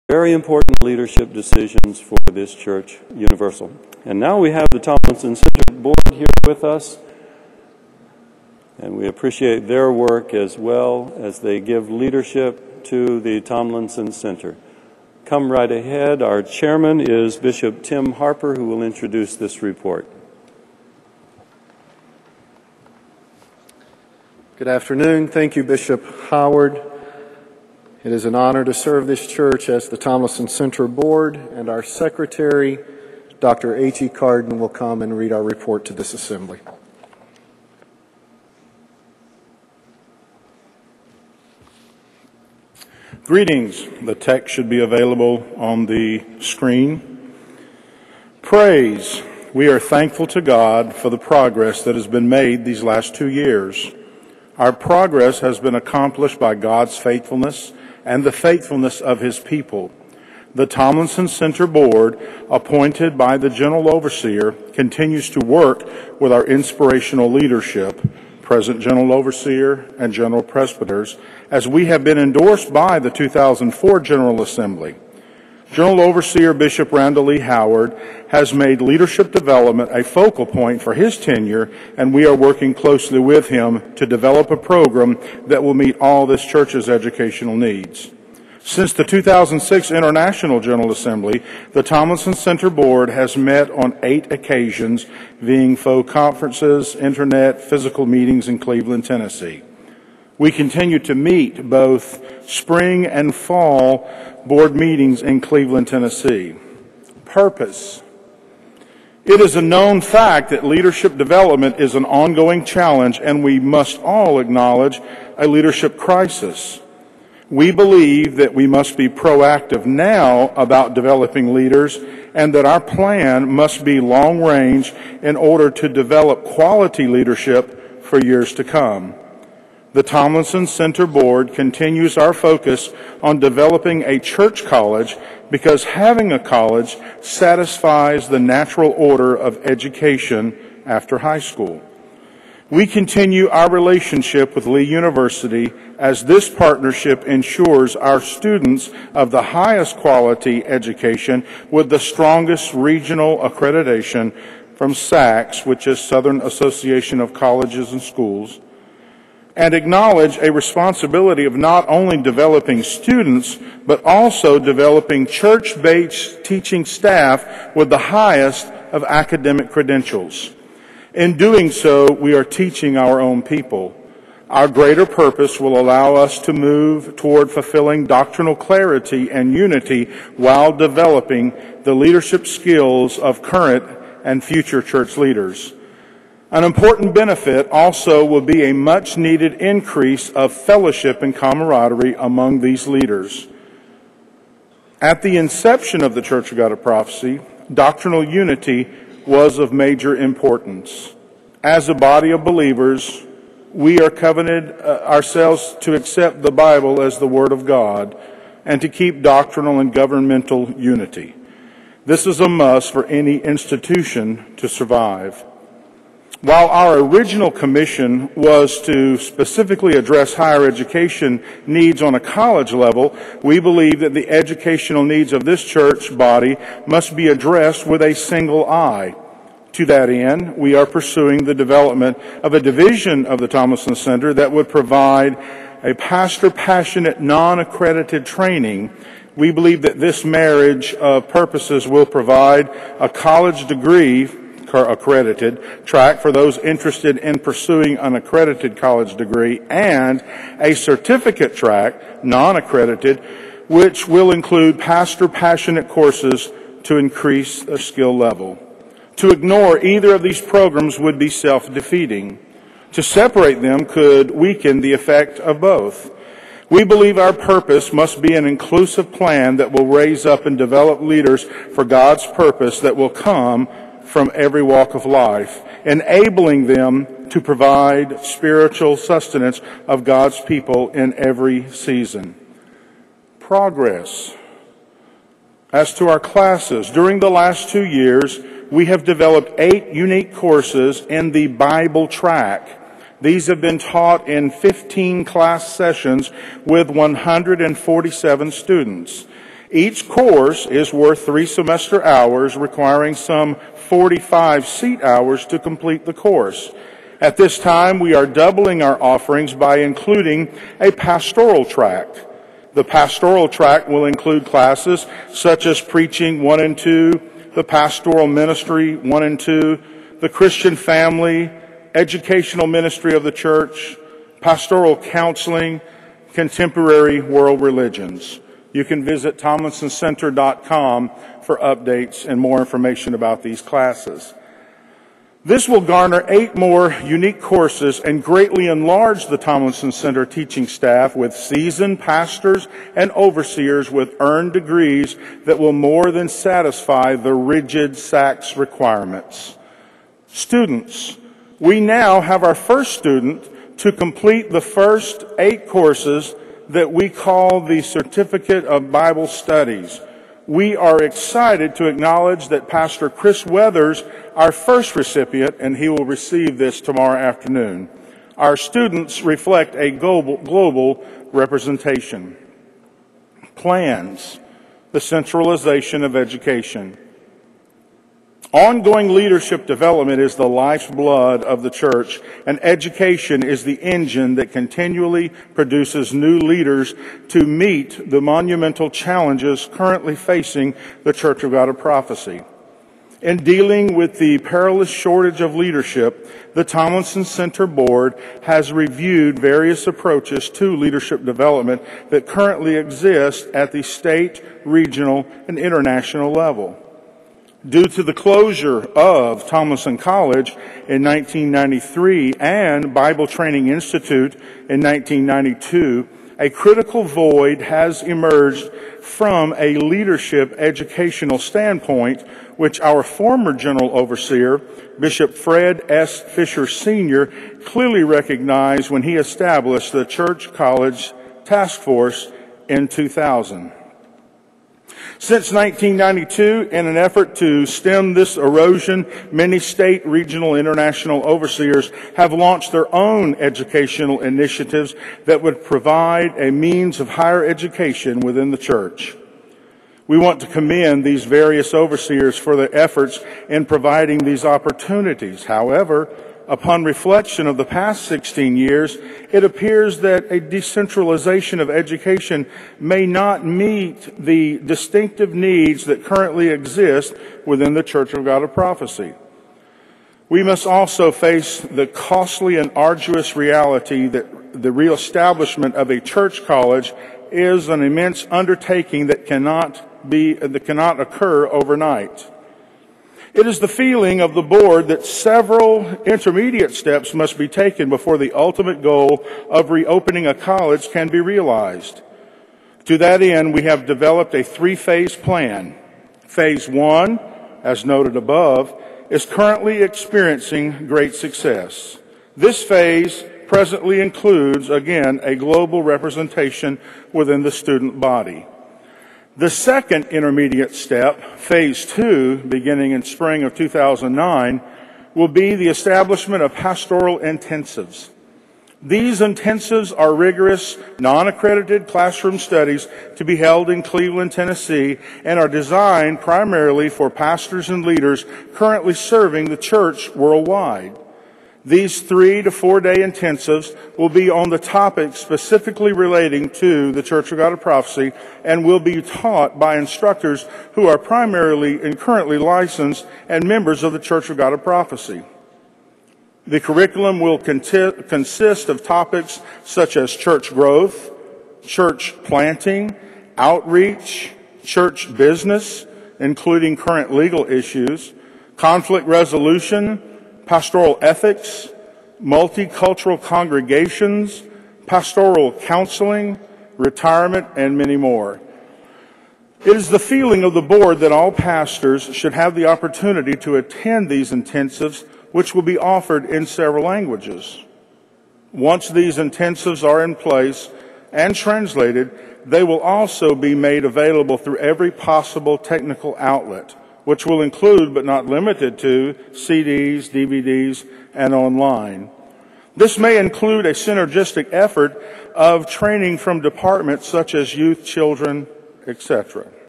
Very important leadership decisions for this church universal. And now we have the Tomlinson Center Board here with us, and we appreciate their work as well as they give leadership to the Tomlinson Center. Come right ahead. Our chairman is Bishop Tim Harper, who will introduce this report. Good afternoon. Thank you, Bishop Howard. It is an honor to serve this church as the Tomlinson Center Board, and our secretary, Dr. H.E. Carden, will come and read our report to this assembly. Greetings. The text should be available on the screen. Praise. We are thankful to God for the progress that has been made these last 2 years. Our progress has been accomplished by God's faithfulness and the faithfulness of His people. The Tomlinson Center Board, appointed by the General Overseer, continues to work with our inspirational leadership, present General Overseer and General Presbyters, as we have been endorsed by the 2004 General Assembly. General Overseer Bishop Randall E. Howard has made leadership development a focal point for his tenure, and we are working closely with him to develop a program that will meet all this church's educational needs. Since the 2006 International General Assembly, the Tomlinson Center Board has met on 8 occasions, via phone conferences, internet, physical meetings in Cleveland, Tennessee. We continue to meet both spring and fall board meetings in Cleveland, Tennessee. Purpose. It is a known fact that leadership development is an ongoing challenge, and we must all acknowledge a leadership crisis. We believe that we must be proactive now about developing leaders, and that our plan must be long range in order to develop quality leadership for years to come. The Tomlinson Center Board continues our focus on developing a church college because having a college satisfies the natural order of education after high school. We continue our relationship with Lee University as this partnership ensures our students of the highest quality education with the strongest regional accreditation from SACS, which is Southern Association of Colleges and Schools, and acknowledge a responsibility of not only developing students, but also developing church-based teaching staff with the highest of academic credentials. In doing so, we are teaching our own people. Our greater purpose will allow us to move toward fulfilling doctrinal clarity and unity while developing the leadership skills of current and future church leaders. An important benefit also will be a much-needed increase of fellowship and camaraderie among these leaders. At the inception of the Church of God of Prophecy, doctrinal unity was of major importance. As a body of believers, we are covenanted ourselves to accept the Bible as the Word of God and to keep doctrinal and governmental unity. This is a must for any institution to survive. While our original commission was to specifically address higher education needs on a college level, we believe that the educational needs of this church body must be addressed with a single eye. To that end, we are pursuing the development of a division of the Tomlinson Center that would provide a pastor-passionate, non-accredited training. We believe that this marriage of purposes will provide a college degree accredited track for those interested in pursuing an accredited college degree, and a certificate track, non-accredited, which will include pastor-passionate courses to increase their skill level. To ignore either of these programs would be self-defeating. To separate them could weaken the effect of both. We believe our purpose must be an inclusive plan that will raise up and develop leaders for God's purpose that will come from every walk of life, enabling them to provide spiritual sustenance of God's people in every season. Progress. As to our classes, during the last 2 years, we have developed 8 unique courses in the Bible track. These have been taught in 15 class sessions with 147 students. Each course is worth 3 semester hours, requiring some 45 seat hours to complete the course. At this time, we are doubling our offerings by including a pastoral track. The pastoral track will include classes such as Preaching 1 and 2, the Pastoral Ministry 1 and 2, the Christian Family, Educational Ministry of the Church, Pastoral Counseling, Contemporary World Religions. You can visit tomlinsoncenter.com for updates and more information about these classes. This will garner 8 more unique courses and greatly enlarge the Tomlinson Center teaching staff with seasoned pastors and overseers with earned degrees that will more than satisfy the rigid SACS requirements. Students, we now have our first student to complete the first 8 courses that we call the Certificate of Bible Studies. We are excited to acknowledge that Pastor Chris Weathers, our first recipient, and he will receive this tomorrow afternoon. Our students reflect a global representation. Plans, the centralization of education. Ongoing leadership development is the lifeblood of the church, and education is the engine that continually produces new leaders to meet the monumental challenges currently facing the Church of God of Prophecy. In dealing with the perilous shortage of leadership, the Tomlinson Center Board has reviewed various approaches to leadership development that currently exist at the state, regional, and international level. Due to the closure of Tomlinson College in 1993 and Bible Training Institute in 1992, a critical void has emerged from a leadership educational standpoint, which our former General Overseer, Bishop Fred S. Fisher Sr., clearly recognized when he established the Church College Task Force in 2000. Since 1992, in an effort to stem this erosion, many state, regional, international overseers have launched their own educational initiatives that would provide a means of higher education within the church. We want to commend these various overseers for their efforts in providing these opportunities. However, upon reflection of the past 16 years, it appears that a decentralization of education may not meet the distinctive needs that currently exist within the Church of God of Prophecy. We must also face the costly and arduous reality that the reestablishment of a church college is an immense undertaking that cannot occur overnight. It is the feeling of the board that several intermediate steps must be taken before the ultimate goal of reopening a college can be realized. To that end, we have developed a 3-phase plan. Phase 1, as noted above, is currently experiencing great success. This phase presently includes, again, a global representation within the student body. The second intermediate step, Phase 2, beginning in spring of 2009, will be the establishment of pastoral intensives. These intensives are rigorous, non-accredited classroom studies to be held in Cleveland, Tennessee, and are designed primarily for pastors and leaders currently serving the church worldwide. These 3 to 4 day intensives will be on the topic specifically relating to the Church of God of Prophecy and will be taught by instructors who are primarily and currently licensed and members of the Church of God of Prophecy. The curriculum will consist of topics such as church growth, church planting, outreach, church business, including current legal issues, conflict resolution, pastoral ethics, multicultural congregations, pastoral counseling, retirement, and many more. It is the feeling of the board that all pastors should have the opportunity to attend these intensives, which will be offered in several languages. Once these intensives are in place and translated, they will also be made available through every possible technical outlet, which will include, but not limited to, CDs, DVDs, and online. This may include a synergistic effort of training from departments such as youth, children, etc.